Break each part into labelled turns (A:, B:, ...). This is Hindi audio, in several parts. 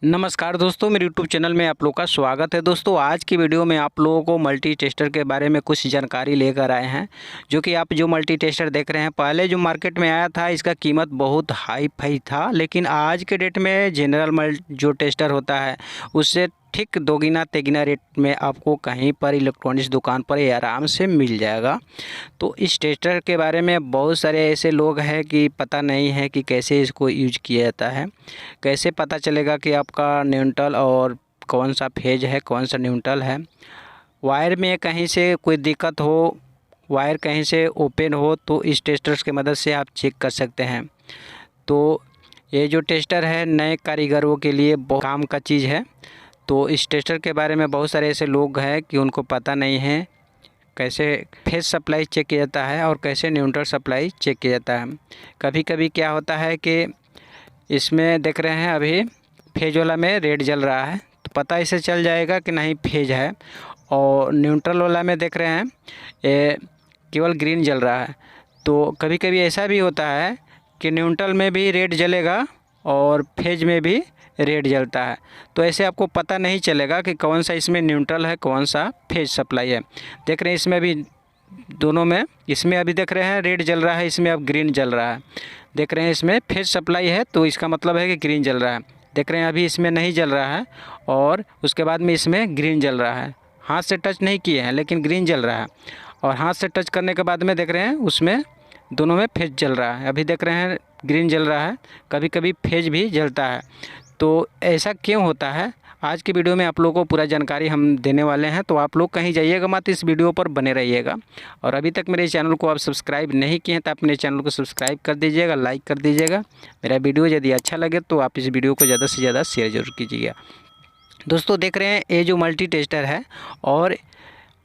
A: नमस्कार दोस्तों, मेरे यूट्यूब चैनल में आप लोग का स्वागत है। दोस्तों, आज की वीडियो में आप लोगों को मल्टी टेस्टर के बारे में कुछ जानकारी लेकर आए हैं। जो कि आप जो मल्टी टेस्टर देख रहे हैं, पहले जो मार्केट में आया था इसका कीमत बहुत हाई फाई था, लेकिन आज के डेट में जनरल जो टेस्टर होता है उससे ठीक दोगुना तेगुना रेट में आपको कहीं पर इलेक्ट्रॉनिक्स दुकान पर ये आराम से मिल जाएगा। तो इस टेस्टर के बारे में बहुत सारे ऐसे लोग हैं कि पता नहीं है कि कैसे इसको यूज किया जाता है, कैसे पता चलेगा कि आपका न्यूट्रल और कौन सा फेज है, कौन सा न्यूट्रल है। वायर में कहीं से कोई दिक्कत हो, वायर कहीं से ओपन हो, तो इस टेस्टर्स की मदद से आप चेक कर सकते हैं। तो ये जो टेस्टर है नए कारीगरों के लिए बहुत काम का चीज़ है। तो इस टेस्टर के बारे में बहुत सारे ऐसे लोग हैं कि उनको पता नहीं है कैसे फेज सप्लाई चेक किया जाता है और कैसे न्यूट्रल सप्लाई चेक किया जाता है। कभी कभी क्या होता है कि इसमें देख रहे हैं अभी फेज वाला में रेड जल रहा है, तो पता इसे चल जाएगा कि नहीं फेज है। और न्यूट्रल वाला में देख रहे हैं ये केवल ग्रीन जल रहा है। तो कभी कभी ऐसा भी होता है कि न्यूट्रल में भी रेड जलेगा और फेज में भी रेड जलता है। तो ऐसे आपको पता नहीं चलेगा कि कौन सा इसमें न्यूट्रल है, कौन सा फेज सप्लाई है। देख रहे हैं इसमें भी दोनों में, इसमें अभी देख रहे हैं रेड जल रहा है, इसमें अब ग्रीन जल रहा है। देख रहे हैं इसमें फेज सप्लाई है तो इसका मतलब है कि ग्रीन जल रहा है। देख रहे हैं अभी इसमें नहीं जल रहा है और उसके बाद में इसमें ग्रीन जल रहा है। हाथ से टच नहीं किए हैं लेकिन ग्रीन जल रहा है, और हाथ से टच करने के बाद में देख रहे हैं उसमें दोनों में फेज जल रहा है। अभी देख रहे हैं ग्रीन जल रहा है, कभी कभी फेज भी जलता है। तो ऐसा क्यों होता है, आज की वीडियो में आप लोगों को पूरा जानकारी हम देने वाले हैं। तो आप लोग कहीं जाइएगा मत, इस वीडियो पर बने रहिएगा। और अभी तक मेरे चैनल को आप सब्सक्राइब नहीं किए हैं तो आप मेरे चैनल को सब्सक्राइब कर दीजिएगा, लाइक कर दीजिएगा। मेरा वीडियो यदि अच्छा लगे तो आप इस वीडियो को ज़्यादा से ज़्यादा शेयर जरूर कीजिएगा। दोस्तों, देख रहे हैं ये जो मल्टी टेस्टर है और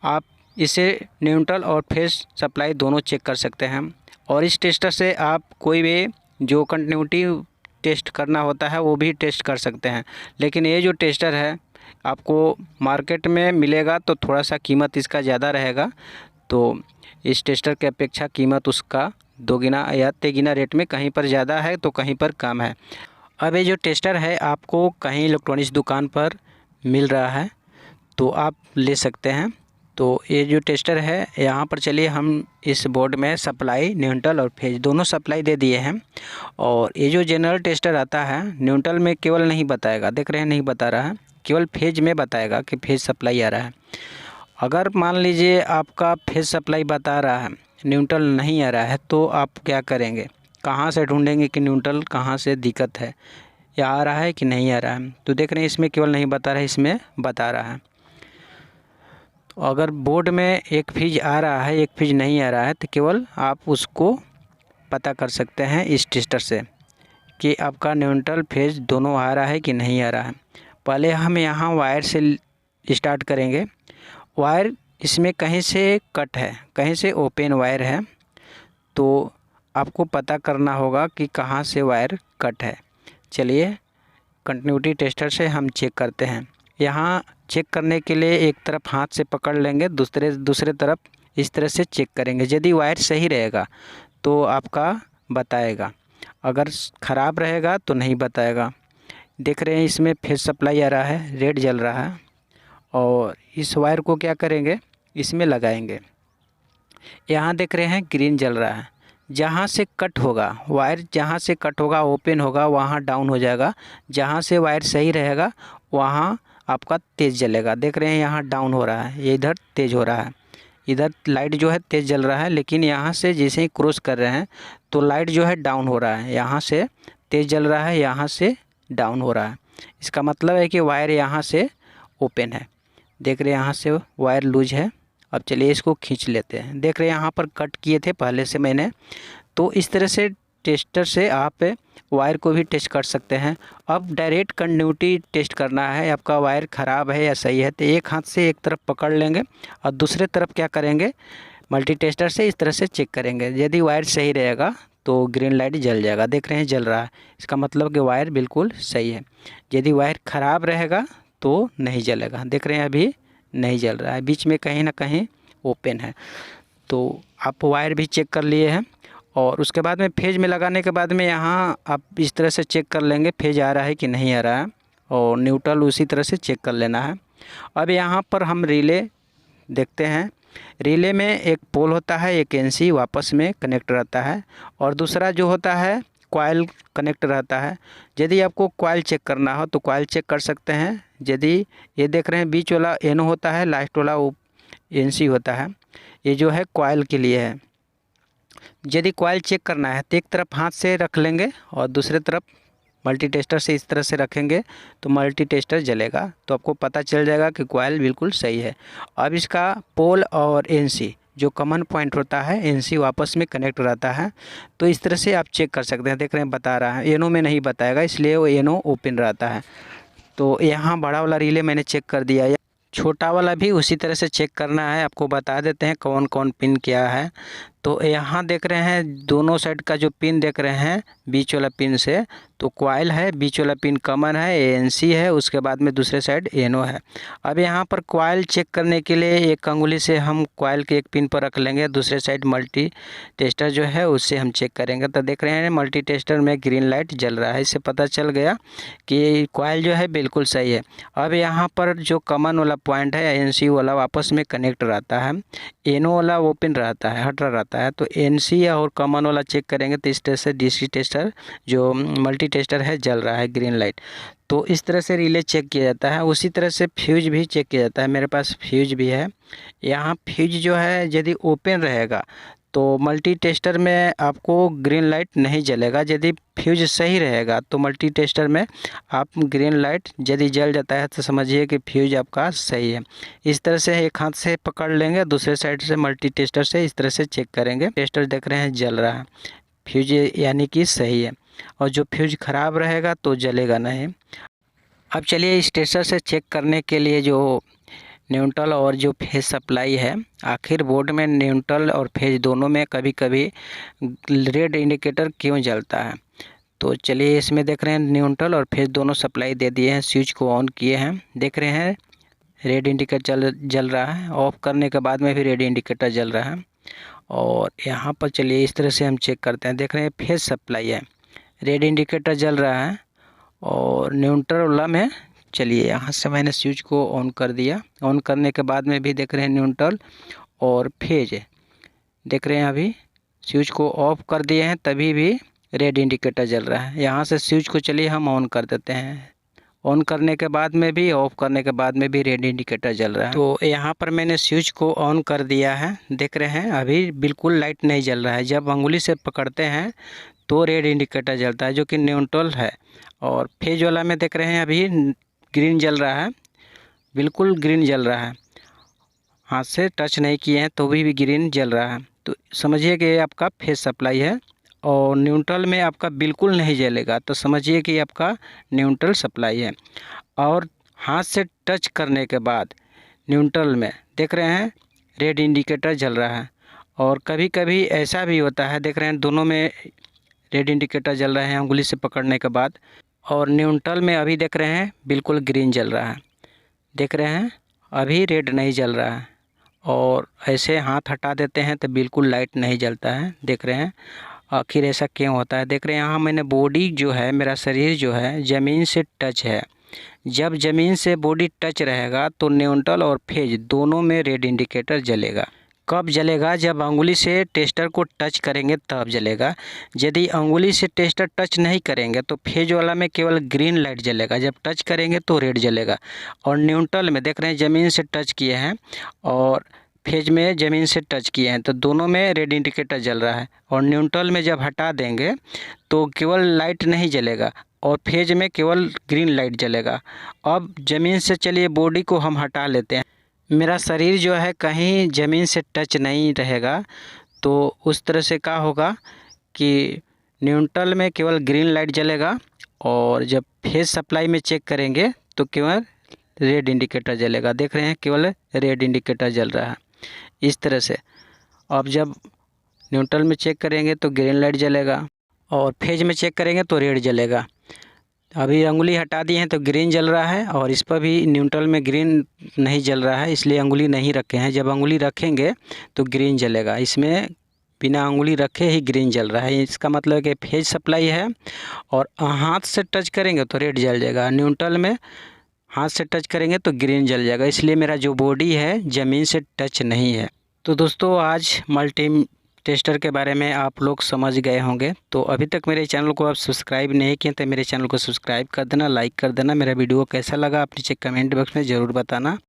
A: आप इसे न्यूट्रल और फेज सप्लाई दोनों चेक कर सकते हैं। और इस टेस्टर से आप कोई भी जो कंटिन्यूटी टेस्ट करना होता है वो भी टेस्ट कर सकते हैं। लेकिन ये जो टेस्टर है आपको मार्केट में मिलेगा तो थोड़ा सा कीमत इसका ज़्यादा रहेगा। तो इस टेस्टर के अपेक्षा कीमत उसका दोगुना या तेगुना रेट में कहीं पर ज़्यादा है तो कहीं पर कम है। अब ये जो टेस्टर है आपको कहीं इलेक्ट्रॉनिक्स दुकान पर मिल रहा है तो आप ले सकते हैं। तो ये जो टेस्टर है यहाँ पर चलिए हम इस बोर्ड में सप्लाई न्यूट्रल और फेज दोनों सप्लाई दे दिए हैं। और ये जो जनरल टेस्टर आता है न्यूट्रल में केवल नहीं बताएगा, देख रहे हैं नहीं बता रहा है, केवल फेज में बताएगा कि फेज सप्लाई आ रहा है। अगर मान लीजिए आपका फेज सप्लाई बता रहा है, न्यूट्रल नहीं आ रहा है, तो आप क्या करेंगे, कहाँ से ढूंढेंगे कि न्यूट्रल कहाँ से दिक्कत है, या आ रहा है कि नहीं आ रहा है। तो देख रहे हैं इसमें केवल नहीं बता रहा है, इसमें बता रहा है। अगर बोर्ड में एक फेज आ रहा है एक फेज नहीं आ रहा है तो केवल आप उसको पता कर सकते हैं इस टेस्टर से कि आपका न्यूट्रल फेज दोनों आ रहा है कि नहीं आ रहा है। पहले हम यहाँ वायर से स्टार्ट करेंगे। वायर इसमें कहीं से कट है, कहीं से ओपन वायर है, तो आपको पता करना होगा कि कहाँ से वायर कट है। चलिए कंटिन्यूटी टेस्टर से हम चेक करते हैं। यहाँ चेक करने के लिए एक तरफ हाथ से पकड़ लेंगे, दूसरे तरफ इस तरह से चेक करेंगे। यदि वायर सही रहेगा तो आपका बताएगा, अगर ख़राब रहेगा तो नहीं बताएगा। देख रहे हैं इसमें फेज सप्लाई आ रहा है, रेड जल रहा है। और इस वायर को क्या करेंगे, इसमें लगाएंगे। यहाँ देख रहे हैं ग्रीन जल रहा है। जहाँ से कट होगा वायर, जहाँ से कट होगा ओपन होगा वहाँ डाउन हो जाएगा। जहाँ से वायर सही रहेगा वहाँ आपका तेज़ जलेगा। देख रहे हैं यहाँ डाउन हो रहा है, ये इधर तेज़ हो रहा है। इधर लाइट जो है तेज़ जल रहा है, लेकिन यहाँ से जैसे ही क्रॉस कर रहे हैं तो लाइट जो है डाउन हो रहा है। यहाँ से तेज़ जल रहा है, यहाँ से डाउन हो रहा है। इसका मतलब है कि वायर यहाँ से ओपन है। देख रहे हैं यहाँ से वायर लूज है। अब चलिए इसको खींच लेते हैं। देख रहे हैं यहाँ पर कट किए थे पहले से मैंने। तो इस तरह से टेस्टर से आप वायर को भी टेस्ट कर सकते हैं। अब डायरेक्ट कंटिन्यूटी टेस्ट करना है, आपका वायर ख़राब है या सही है, तो एक हाथ से एक तरफ पकड़ लेंगे और दूसरे तरफ क्या करेंगे, मल्टी टेस्टर से इस तरह से चेक करेंगे। यदि वायर सही रहेगा तो ग्रीन लाइट जल जाएगा। देख रहे हैं जल रहा है, इसका मतलब कि वायर बिल्कुल सही है। यदि वायर ख़राब रहेगा तो नहीं जलेगा। देख रहे हैं अभी नहीं जल रहा है, बीच में कहीं ना कहीं ओपन है। तो आप वायर भी चेक कर लिए हैं। और उसके बाद में फेज में लगाने के बाद में यहाँ आप इस तरह से चेक कर लेंगे फेज आ रहा है कि नहीं आ रहा है। और न्यूट्रल उसी तरह से चेक कर लेना है। अब यहाँ पर हम रिले देखते हैं। रिले में एक पोल होता है, एक एनसी वापस में कनेक्ट रहता है और दूसरा जो होता है कॉइल कनेक्ट रहता है। यदि आपको कॉइल चेक करना हो तो कॉइल चेक कर सकते हैं। यदि ये देख रहे हैं बीच वाला एनो होता है, लास्ट वाला वो एनसी होता है, ये जो है कॉइल के लिए है। यदि कॉइल चेक करना है तो एक तरफ हाथ से रख लेंगे और दूसरे तरफ मल्टी टेस्टर से इस तरह से रखेंगे तो मल्टी टेस्टर जलेगा, तो आपको पता चल जाएगा कि कॉइल बिल्कुल सही है। अब इसका पोल और एनसी जो कॉमन पॉइंट होता है, एनसी वापस में कनेक्ट रहता है, तो इस तरह से आप चेक कर सकते हैं। देख रहे हैं बता रहा है, एनो में नहीं बताएगा इसलिए वो एनो ओपन रहता है। तो यहाँ बड़ा वाला रिले मैंने चेक कर दिया, छोटा वाला भी उसी तरह से चेक करना है। आपको बता देते हैं कौन कौन पिन क्या है। तो यहाँ देख रहे हैं दोनों साइड का जो पिन देख रहे हैं बीच वाला पिन से, तो कॉइल है, बीच वाला पिन कॉमन है, एएनसी है, उसके बाद में दूसरे साइड एनो है। अब यहाँ पर कॉइल चेक करने के लिए एक अंगुली से हम कॉइल के एक पिन पर रख लेंगे, दूसरे साइड मल्टी टेस्टर जो है उससे हम चेक करेंगे। तो देख रहे हैं मल्टी टेस्टर में ग्रीन लाइट जल रहा है, इससे पता चल गया कि कॉइल जो है बिल्कुल सही है। अब यहाँ पर जो कॉमन वाला पॉइंट है, एएनसी वाला वापस में कनेक्ट रहता है, एनो वाला ओपन रहता है, हटा रहता है। तो एनसी और कॉमन वाला चेक करेंगे तो इस तरह से डीसी टेस्टर जो मल्टी टेस्टर है जल रहा है ग्रीन लाइट। तो इस तरह से रिले चेक किया जाता है। उसी तरह से फ्यूज भी चेक किया जाता है। मेरे पास फ्यूज भी है। यहाँ फ्यूज जो है यदि ओपन रहेगा तो मल्टी टेस्टर में आपको ग्रीन लाइट नहीं जलेगा। यदि फ्यूज सही रहेगा तो मल्टी टेस्टर में आप ग्रीन लाइट यदि जल जाता है तो समझिए कि फ्यूज आपका सही है। इस तरह से एक हाथ से पकड़ लेंगे, दूसरे साइड से मल्टी टेस्टर से इस तरह से चेक करेंगे। टेस्टर देख रहे हैं जल रहा है, फ्यूज यानी कि सही है। और जो फ्यूज ख़राब रहेगा तो जलेगा नहीं। अब चलिए इस टेस्टर से चेक करने के लिए जो न्यूट्रल और जो फेज सप्लाई है, आखिर बोर्ड में न्यूट्रल और फेज दोनों में कभी कभी रेड इंडिकेटर क्यों जलता है। तो चलिए इसमें देख रहे हैं न्यूट्रल और फेज दोनों सप्लाई दे दिए हैं, स्विच को ऑन किए हैं, देख रहे हैं रेड इंडिकेटर जल रहा है। ऑफ करने के बाद में भी रेड इंडिकेटर जल रहा है। और यहाँ पर चलिए इस तरह से हम चेक करते हैं। देख रहे हैं फेज सप्लाई है, रेड इंडिकेटर जल रहा है। और न्यूट्रल वाला में चलिए यहाँ से मैंने स्विच को ऑन कर दिया। ऑन करने के बाद में भी देख रहे हैं न्यूट्रल और फेज देख रहे हैं। अभी स्विच को ऑफ कर दिए हैं तभी भी रेड इंडिकेटर जल रहा है। यहाँ से स्विच को चलिए हम ऑन कर देते हैं। ऑन करने के बाद में भी, ऑफ करने के बाद में भी रेड इंडिकेटर जल रहा है। तो यहाँ पर मैंने स्विच को ऑन कर दिया है, देख रहे हैं अभी बिल्कुल लाइट नहीं जल रहा है। जब अंगुली से पकड़ते हैं तो रेड इंडिकेटर जलता है जो कि न्यूट्रल है। और फेज वाला में देख रहे हैं अभी ग्रीन जल रहा है, बिल्कुल ग्रीन जल रहा है, हाथ से टच नहीं किए हैं तो भी ग्रीन जल रहा है। तो समझिए कि ये आपका फेज सप्लाई है। और न्यूट्रल में आपका बिल्कुल नहीं जलेगा तो समझिए कि आपका न्यूट्रल सप्लाई है। और हाथ से टच करने के बाद न्यूट्रल में देख रहे हैं रेड इंडिकेटर जल रहा है। और कभी कभी ऐसा भी होता है, देख रहे हैं दोनों में रेड इंडिकेटर जल रहे हैं उंगली से पकड़ने के बाद। और न्यूट्रल में अभी देख रहे हैं बिल्कुल ग्रीन जल रहा है, देख रहे हैं अभी रेड नहीं जल रहा है। और ऐसे हाथ हटा देते हैं तो बिल्कुल लाइट नहीं जलता है, देख रहे हैं। आखिर ऐसा क्यों होता है, देख रहे हैं यहाँ मैंने बॉडी जो है, मेरा शरीर जो है ज़मीन से टच है। जब ज़मीन से बॉडी टच रहेगा तो न्यूट्रल और फेज दोनों में रेड इंडिकेटर जलेगा। कब जलेगा, जब अंगुली से टेस्टर को टच करेंगे तब जलेगा। यदि अंगुली से टेस्टर टच नहीं करेंगे तो फेज वाला में केवल ग्रीन लाइट जलेगा, जब टच करेंगे तो रेड जलेगा। और न्यूट्रल में देख रहे हैं ज़मीन से टच किए हैं और फेज में ज़मीन से टच किए हैं तो दोनों में रेड इंडिकेटर जल रहा है। और न्यूट्रल में जब हटा देंगे तो केवल लाइट नहीं जलेगा और फेज में केवल ग्रीन लाइट जलेगा। अब ज़मीन से चलिए बॉडी को हम हटा लेते हैं। मेरा शरीर जो है कहीं ज़मीन से टच नहीं रहेगा तो उस तरह से क्या होगा कि न्यूट्रल में केवल ग्रीन लाइट जलेगा और जब फेज सप्लाई में चेक करेंगे तो केवल रेड इंडिकेटर जलेगा। देख रहे हैं केवल रेड इंडिकेटर जल रहा है इस तरह से। अब जब न्यूट्रल में चेक करेंगे तो ग्रीन लाइट जलेगा और फेज में चेक करेंगे तो रेड जलेगा। अभी अंगुली हटा दी है तो ग्रीन जल रहा है और इस पर भी न्यूट्रल में ग्रीन नहीं जल रहा है, इसलिए अंगुली नहीं रखे हैं। जब अंगुली रखेंगे तो ग्रीन जलेगा। इसमें बिना उंगली रखे ही ग्रीन जल रहा है। इसका मतलब है कि फेज सप्लाई है। और हाथ से टच करेंगे तो रेड जल जाएगा, न्यूट्रल में हाथ से टच करेंगे तो ग्रीन जल जाएगा। इसलिए मेरा जो बॉडी है ज़मीन से टच नहीं है। तो दोस्तों आज मल्टी टेस्टर के बारे में आप लोग समझ गए होंगे। तो अभी तक मेरे चैनल को आप सब्सक्राइब नहीं किए तो मेरे चैनल को सब्सक्राइब कर देना, लाइक कर देना। मेरा वीडियो कैसा लगा आप नीचे कमेंट बॉक्स में ज़रूर बताना।